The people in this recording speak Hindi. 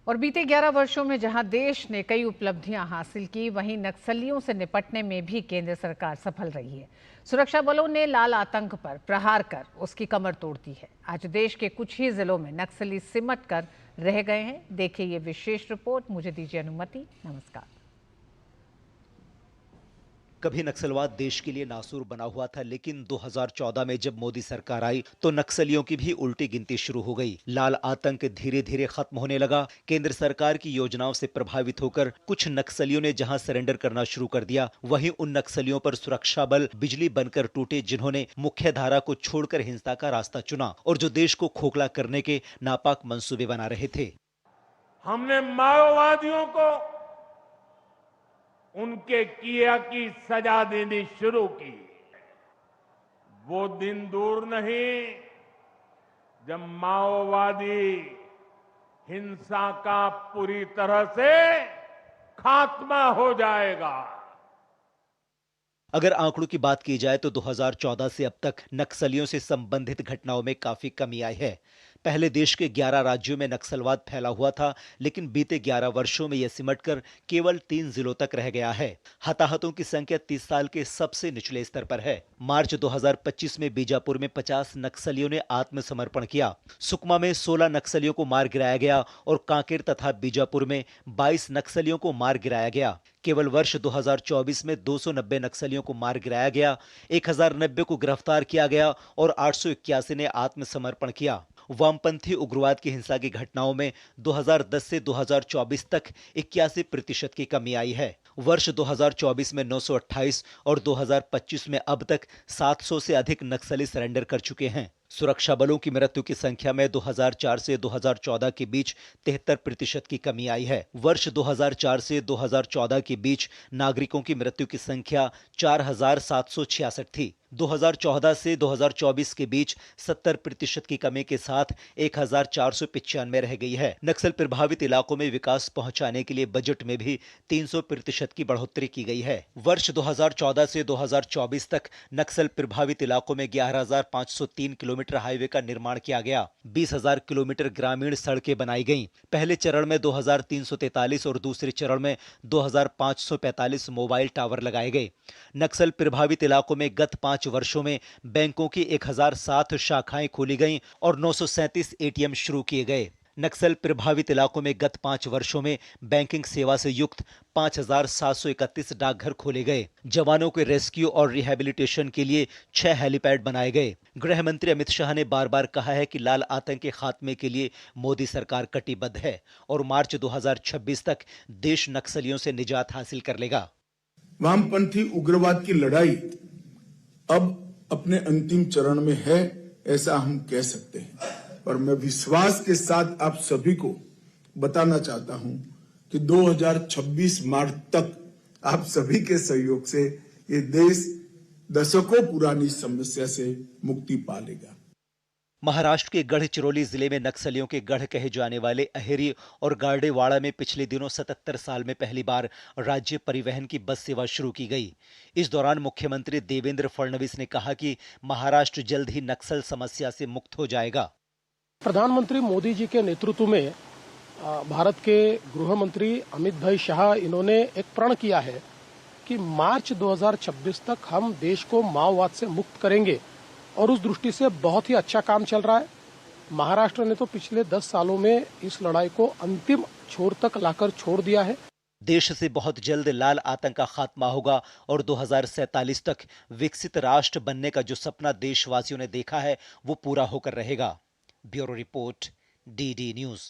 और बीते 11 वर्षों में जहां देश ने कई उपलब्धियां हासिल की, वहीं नक्सलियों से निपटने में भी केंद्र सरकार सफल रही है। सुरक्षा बलों ने लाल आतंक पर प्रहार कर उसकी कमर तोड़ दी है। आज देश के कुछ ही जिलों में नक्सली सिमट कर रह गए हैं। देखिए ये विशेष रिपोर्ट। मुझे दीजिए अनुमति। नमस्कार। कभी नक्सलवाद देश के लिए नासूर बना हुआ था, लेकिन 2014 में जब मोदी सरकार आई तो नक्सलियों की भी उल्टी गिनती शुरू हो गई। लाल आतंक धीरे धीरे खत्म होने लगा। केंद्र सरकार की योजनाओं से प्रभावित होकर कुछ नक्सलियों ने जहां सरेंडर करना शुरू कर दिया, वहीं उन नक्सलियों पर सुरक्षा बल बिजली बनकर टूटे जिन्होंने मुख्य धारा को छोड़कर हिंसा का रास्ता चुना और जो देश को खोखला करने के नापाक मंसूबे बना रहे थे। हमने माओवादियों को उनके किया की सजा देनी शुरू की। वो दिन दूर नहीं जब माओवादी हिंसा का पूरी तरह से खात्मा हो जाएगा। अगर आंकड़ों की बात की जाए तो 2014 से अब तक नक्सलियों से संबंधित घटनाओं में काफी कमी आई है। पहले देश के 11 राज्यों में नक्सलवाद फैला हुआ था, लेकिन बीते 11 वर्षों में यह सिमटकर केवल 3 जिलों तक रह गया है। हताहतों की संख्या 30 साल के सबसे निचले स्तर पर है। मार्च 2025 में बीजापुर में 50 नक्सलियों ने आत्मसमर्पण किया। सुकमा में 16 नक्सलियों को मार गिराया गया और कांकेर तथा बीजापुर में 22 नक्सलियों को मार गिराया गया। केवल वर्ष 2024 में 290 नक्सलियों को मार गिराया गया, 1090 को गिरफ्तार किया गया और 881 ने आत्मसमर्पण किया। वामपंथी उग्रवाद की हिंसा की घटनाओं में 2010 से 2024 तक 81% की कमी आई है। वर्ष 2024 में 928 और 2025 में अब तक 700 से अधिक नक्सली सरेंडर कर चुके हैं। सुरक्षा बलों की मृत्यु की संख्या में 2004 से 2014 के बीच 73% की कमी आई है। वर्ष 2004 से 2014 के बीच नागरिकों की मृत्यु की संख्या 4766 थी। 2014 से 2024 के बीच 70% की कमी के साथ 1495 रह गई है। नक्सल प्रभावित इलाकों में विकास पहुंचाने के लिए बजट में भी 300% की बढ़ोतरी की गई है। वर्ष 2014 से 2024 तक नक्सल प्रभावित इलाकों में 11,503 किलोमीटर हाईवे का निर्माण किया गया। 20,000 किलोमीटर ग्रामीण सड़कें बनाई गईं। पहले चरण में 2,343 और दूसरे चरण में 2,545 मोबाइल टावर लगाए गए। नक्सल प्रभावित इलाकों में गत 5 वर्षों में बैंकों की 1007 शाखाएं खोली गईं और 937 एटीएम शुरू किए गए। नक्सल प्रभावित इलाकों में गत 5 वर्षों में बैंकिंग सेवा से युक्त 5,731 डाकघर खोले गए। जवानों के रेस्क्यू और रिहैबिलिटेशन के लिए 6 हेलीपैड बनाए गए। गृह मंत्री अमित शाह ने बार बार कहा है कि लाल आतंक के खात्मे के लिए मोदी सरकार कटिबद्ध है और मार्च 2026 तक देश नक्सलियों से निजात हासिल कर लेगा। वामपंथी उग्रवाद की लड़ाई अब अपने अंतिम चरण में है, ऐसा हम कह सकते हैं। और मैं विश्वास के साथ आप सभी को बताना चाहता हूं कि 2026 मार्च तक आप सभी के सहयोग से ये देश दशकों पुरानी समस्या से मुक्ति पा लेगा। महाराष्ट्र के गढ़चिरौली जिले में नक्सलियों के गढ़ कहे जाने वाले अहेरी और गार्डेवाड़ा में पिछले दिनों 77 साल में पहली बार राज्य परिवहन की बस सेवा शुरू की गई। इस दौरान मुख्यमंत्री देवेंद्र फडणवीस ने कहा कि महाराष्ट्र जल्द ही नक्सल समस्या से मुक्त हो जाएगा। प्रधानमंत्री मोदी जी के नेतृत्व में भारत के गृह मंत्री अमित भाई शाह इन्होंने एक प्रण किया है कि मार्च 2026 तक हम देश को माओवाद से मुक्त करेंगे और उस दृष्टि से बहुत ही अच्छा काम चल रहा है। महाराष्ट्र ने तो पिछले 10 सालों में इस लड़ाई को अंतिम छोर तक लाकर छोड़ दिया है। देश से बहुत जल्द लाल आतंक का खात्मा होगा और 2047 तक विकसित राष्ट्र बनने का जो सपना देशवासियों ने देखा है वो पूरा होकर रहेगा। Bureau report, DD news.